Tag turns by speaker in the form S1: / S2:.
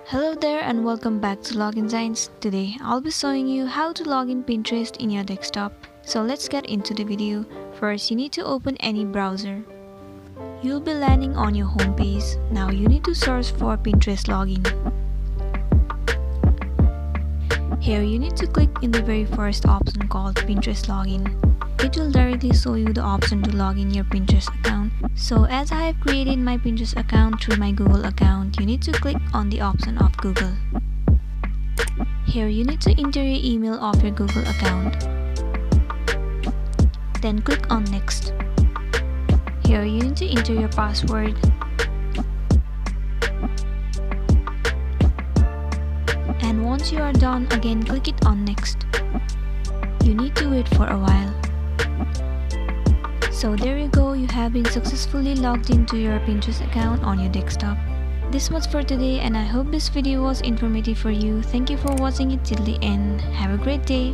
S1: Hello there and welcome back to Login Science. Today I'll be showing you how to log in Pinterest in your desktop. So let's get into the video. First, you need to open any browser. You'll be landing on your home page. Now you need to search for Pinterest login. Here you need to click in the very first option called Pinterest login. It will directly show you the option to log in your Pinterest account. So as I have created my Pinterest account through my Google account, you need to click on the option of Google. Here you need to enter your email of your Google account. Then click on Next. Here you need to enter your password. And once you are done, again click it on Next. You need to wait for a while. So there you go, you have been successfully logged into your Pinterest account on your desktop. This was for today and I hope this video was informative for you. Thank you for watching it till the end. Have a great day.